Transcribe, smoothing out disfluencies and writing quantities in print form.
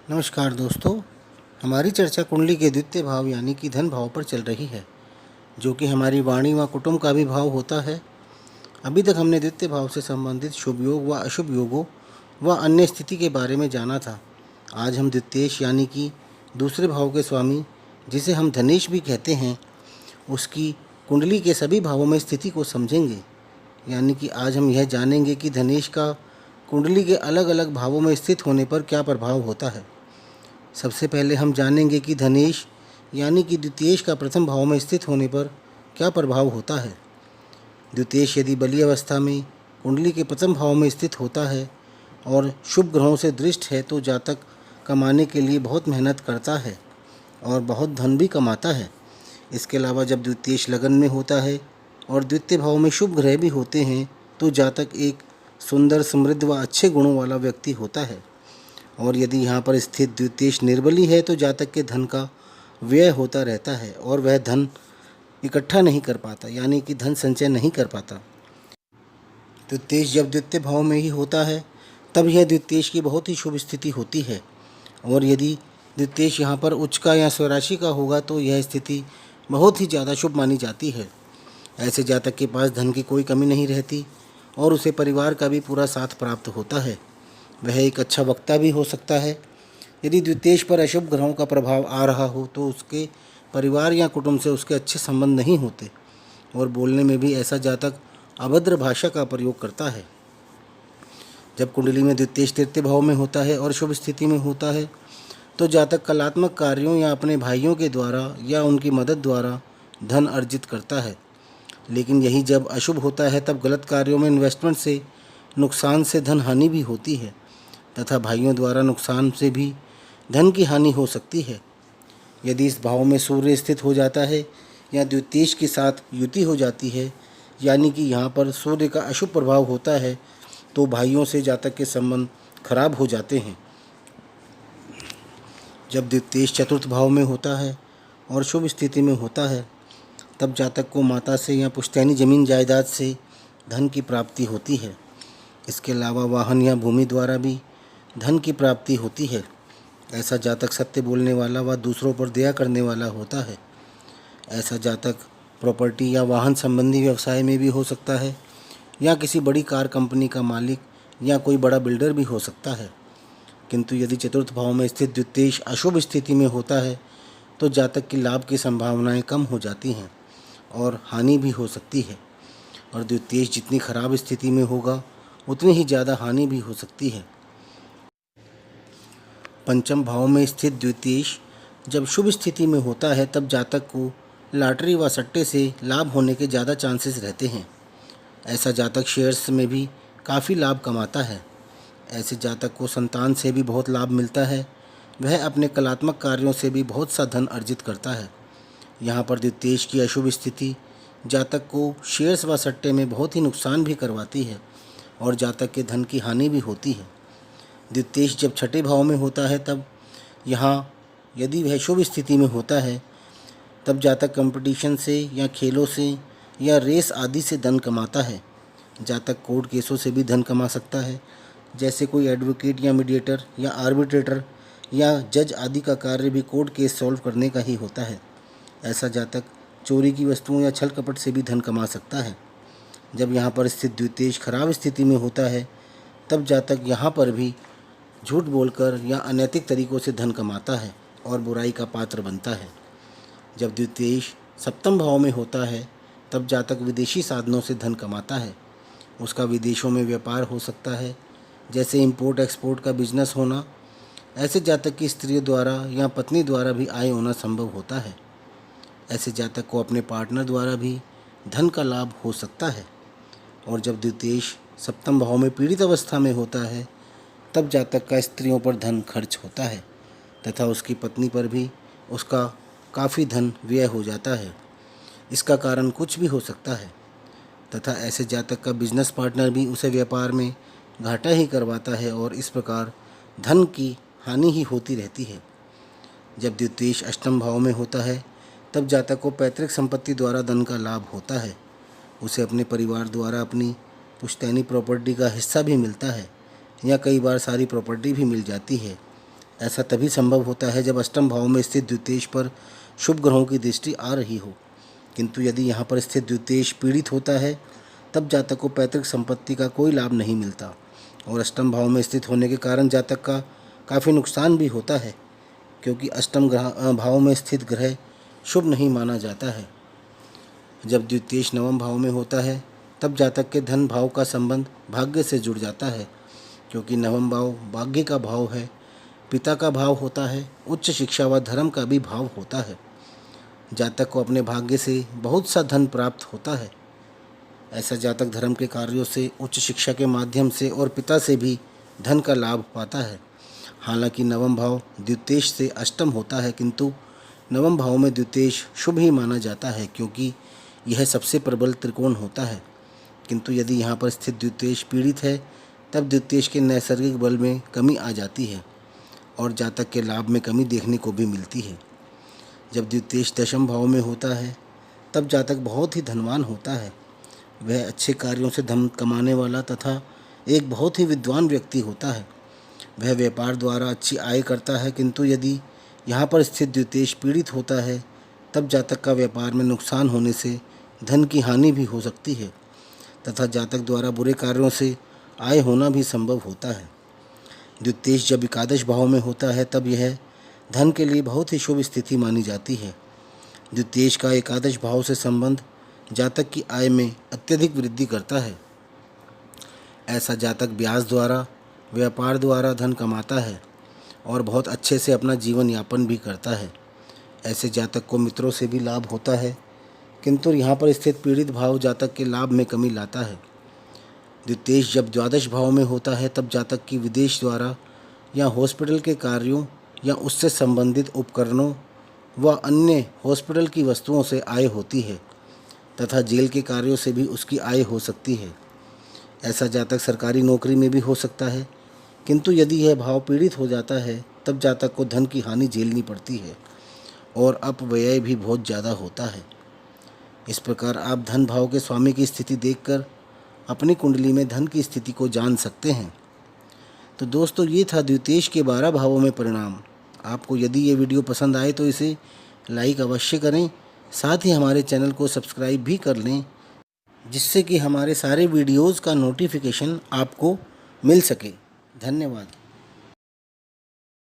नमस्कार दोस्तों। हमारी चर्चा कुंडली के द्वितीय भाव यानी कि धन भाव पर चल रही है, जो कि हमारी वाणी व कुटुंब का भी भाव होता है। अभी तक हमने द्वितीय भाव से संबंधित शुभ योग व अशुभ योगों व अन्य स्थिति के बारे में जाना था। आज हम द्वितीयेश यानी कि दूसरे भाव के स्वामी, जिसे हम धनेश भी कहते हैं, उसकी कुंडली के सभी भावों में स्थिति को समझेंगे। यानी कि आज हम यह जानेंगे कि धनेश का कुंडली के अलग अलग भावों में स्थित होने पर क्या प्रभाव होता है। सबसे पहले हम जानेंगे कि धनेश यानी कि द्वितीयेश का प्रथम भाव में स्थित होने पर क्या प्रभाव होता है। द्वितीयेश यदि बलीय अवस्था में कुंडली के प्रथम भाव में स्थित होता है और शुभ ग्रहों से दृष्ट है तो जातक कमाने के लिए बहुत मेहनत करता है और बहुत धन भी कमाता है। इसके अलावा जब द्वितीयेश लगन में होता है और द्वितीय भाव में शुभ ग्रह भी होते हैं तो जातक एक सुंदर, समृद्ध व अच्छे गुणों वाला व्यक्ति होता है। और यदि यहाँ पर स्थित द्वितीयेश निर्बली है तो जातक के धन का व्यय होता रहता है और वह धन इकट्ठा नहीं कर पाता, यानी कि धन संचय नहीं कर पाता। द्वितीयेश जब द्वितीय भाव में ही होता है तब यह द्वितीयेश की बहुत ही शुभ स्थिति होती है। और यदि द्वितीयेश यहाँ पर उच्च का या स्वराशि का होगा तो यह स्थिति बहुत ही ज़्यादा शुभ मानी जाती है। ऐसे जातक के पास धन की कोई कमी नहीं रहती और उसे परिवार का भी पूरा साथ प्राप्त होता है। वह एक अच्छा वक्ता भी हो सकता है। यदि द्वितीयेश पर अशुभ ग्रहों का प्रभाव आ रहा हो तो उसके परिवार या कुटुंब से उसके अच्छे संबंध नहीं होते और बोलने में भी ऐसा जातक अभद्र भाषा का प्रयोग करता है। जब कुंडली में द्वितीयेश तृतीय भाव में होता है और शुभ स्थिति में होता है तो जातक कलात्मक कार्यों या अपने भाइयों के द्वारा या उनकी मदद द्वारा धन अर्जित करता है। लेकिन यही जब अशुभ होता है तब गलत कार्यों में इन्वेस्टमेंट से नुकसान से धन हानि भी होती है तथा भाइयों द्वारा नुकसान से भी धन की हानि हो सकती है। यदि इस भाव में सूर्य स्थित हो जाता है या द्वितीयेश के साथ युति हो जाती है, यानी कि यहाँ पर सूर्य का अशुभ प्रभाव होता है, तो भाइयों से जातक के संबंध खराब हो जाते हैं। जब द्वितीयेश चतुर्थ भाव में होता है और शुभ स्थिति में होता है तब जातक को माता से या पुश्तैनी जमीन जायदाद से धन की प्राप्ति होती है। इसके अलावा वाहन या भूमि द्वारा भी धन की प्राप्ति होती है। ऐसा जातक सत्य बोलने वाला व दूसरों पर दया करने वाला होता है। ऐसा जातक प्रॉपर्टी या वाहन संबंधी व्यवसाय में भी हो सकता है या किसी बड़ी कार कंपनी का मालिक या कोई बड़ा बिल्डर भी हो सकता है। किंतु यदि चतुर्थ भाव में स्थित द्वितीयेश अशुभ स्थिति में होता है तो जातक की लाभ की संभावनाएं कम हो जाती हैं और हानि भी हो सकती है। और द्वितीयेश जितनी खराब स्थिति में होगा उतनी ही ज़्यादा हानि भी हो सकती है। पंचम भाव में स्थित द्वितीयेश जब शुभ स्थिति में होता है तब जातक को लॉटरी व सट्टे से लाभ होने के ज़्यादा चांसेस रहते हैं। ऐसा जातक शेयर्स में भी काफ़ी लाभ कमाता है। ऐसे जातक को संतान से भी बहुत लाभ मिलता है। वह अपने कलात्मक कार्यों से भी बहुत सा धन अर्जित करता है। यहाँ पर द्वितीयेश की अशुभ स्थिति जातक को शेयर्स व सट्टे में बहुत ही नुकसान भी करवाती है और जातक के धन की हानि भी होती है। द्वितीयेश जब छठे भाव में होता है तब यहाँ यदि वह शुभ स्थिति में होता है तब जातक कंपटीशन से या खेलों से या रेस आदि से धन कमाता है। जातक कोर्ट केसों से भी धन कमा सकता है, जैसे कोई एडवोकेट या मीडिएटर या आर्बिट्रेटर या जज आदि का कार्य भी कोर्ट केस सॉल्व करने का ही होता है। ऐसा जातक चोरी की वस्तुओं या छल कपट से भी धन कमा सकता है। जब यहाँ पर स्थित द्वितीयेश खराब स्थिति में होता है तब जातक यहाँ पर भी झूठ बोलकर या अनैतिक तरीक़ों से धन कमाता है और बुराई का पात्र बनता है। जब द्वितीयेश सप्तम भाव में होता है तब जातक विदेशी साधनों से धन कमाता है। उसका विदेशों में व्यापार हो सकता है, जैसे इंपोर्ट एक्सपोर्ट का बिजनेस होना। ऐसे जातक की स्त्रियों द्वारा या पत्नी द्वारा भी आय होना संभव होता है। ऐसे जातक को अपने पार्टनर द्वारा भी धन का लाभ हो सकता है। और जब द्वितीयेश सप्तम भाव में पीड़ित अवस्था में होता है तब जातक का स्त्रियों पर धन खर्च होता है तथा उसकी पत्नी पर भी उसका काफ़ी धन व्यय हो जाता है। इसका कारण कुछ भी हो सकता है तथा ऐसे जातक का बिजनेस पार्टनर भी उसे व्यापार में घाटा ही करवाता है और इस प्रकार धन की हानि ही होती रहती है। जब द्वितीयेश अष्टम भाव में होता है तब जातक को पैतृक संपत्ति द्वारा धन का लाभ होता है। उसे अपने परिवार द्वारा अपनी पुश्तैनी प्रॉपर्टी का हिस्सा भी मिलता है या कई बार सारी प्रॉपर्टी भी मिल जाती है। ऐसा तभी संभव होता है जब अष्टम भाव में स्थित द्वितीयेश पर शुभ ग्रहों की दृष्टि आ रही हो। किंतु यदि यहाँ पर स्थित द्वितीयेश पीड़ित होता है तब जातक को पैतृक संपत्ति का कोई लाभ नहीं मिलता और अष्टम भाव में स्थित होने के कारण जातक का काफ़ी नुकसान भी होता है, क्योंकि अष्टम भाव में स्थित ग्रह शुभ नहीं माना जाता है। जब द्वितीयेश नवम भाव में होता है तब जातक के धन भाव का संबंध भाग्य से जुड़ जाता है, क्योंकि नवम भाव भाग्य का भाव है, पिता का भाव होता है, उच्च शिक्षा व धर्म का भी भाव होता है। जातक को अपने भाग्य से बहुत सा धन प्राप्त होता है। ऐसा जातक धर्म के कार्यों से, उच्च शिक्षा के माध्यम से और पिता से भी धन का लाभ पाता है। हालांकि नवम भाव द्वितीयेश से अष्टम होता है, किंतु नवम भाव में द्वितीयेश शुभ ही माना जाता है, क्योंकि यह सबसे प्रबल त्रिकोण होता है। किंतु यदि यहाँ पर स्थित द्वितीयेश पीड़ित है तब द्वितीयेश के नैसर्गिक बल में कमी आ जाती है और जातक के लाभ में कमी देखने को भी मिलती है। जब द्वितीयेश दशम भाव में होता है तब जातक बहुत ही धनवान होता है। वह अच्छे कार्यों से धन कमाने वाला तथा एक बहुत ही विद्वान व्यक्ति होता है। वह व्यापार द्वारा अच्छी आय करता है, किंतु यदि यहाँ पर स्थित द्वितीयेश पीड़ित होता है तब जातक का व्यापार में नुकसान होने से धन की हानि भी हो सकती है तथा जातक द्वारा बुरे कार्यों से आय होना भी संभव होता है। द्वितीयेश जब एकादश भाव में होता है तब यह धन के लिए बहुत ही शुभ स्थिति मानी जाती है। द्वितीयेश का एकादश भाव से संबंध जातक की आय में अत्यधिक वृद्धि करता है। ऐसा जातक ब्याज द्वारा, व्यापार द्वारा धन कमाता है और बहुत अच्छे से अपना जीवन यापन भी करता है। ऐसे जातक को मित्रों से भी लाभ होता है, किंतु यहाँ पर स्थित पीड़ित भाव जातक के लाभ में कमी लाता है। द्वितीयेश जब द्वादश भाव में होता है तब जातक की विदेश द्वारा या हॉस्पिटल के कार्यों या उससे संबंधित उपकरणों व अन्य हॉस्पिटल की वस्तुओं से आय होती है तथा जेल के कार्यों से भी उसकी आय हो सकती है। ऐसा जातक सरकारी नौकरी में भी हो सकता है, किंतु यदि यह भाव पीड़ित हो जाता है तब जातक को धन की हानि झेलनी पड़ती है और अपव्यय भी बहुत ज़्यादा होता है। इस प्रकार आप धन भाव के स्वामी की स्थिति देखकर अपनी कुंडली में धन की स्थिति को जान सकते हैं। तो दोस्तों, ये था द्वितीयेश के 12 भावों में परिणाम। आपको यदि ये वीडियो पसंद आए तो इसे लाइक अवश्य करें, साथ ही हमारे चैनल को सब्सक्राइब भी कर लें, जिससे कि हमारे सारे वीडियोज़ का नोटिफिकेशन आपको मिल सके। धन्यवाद।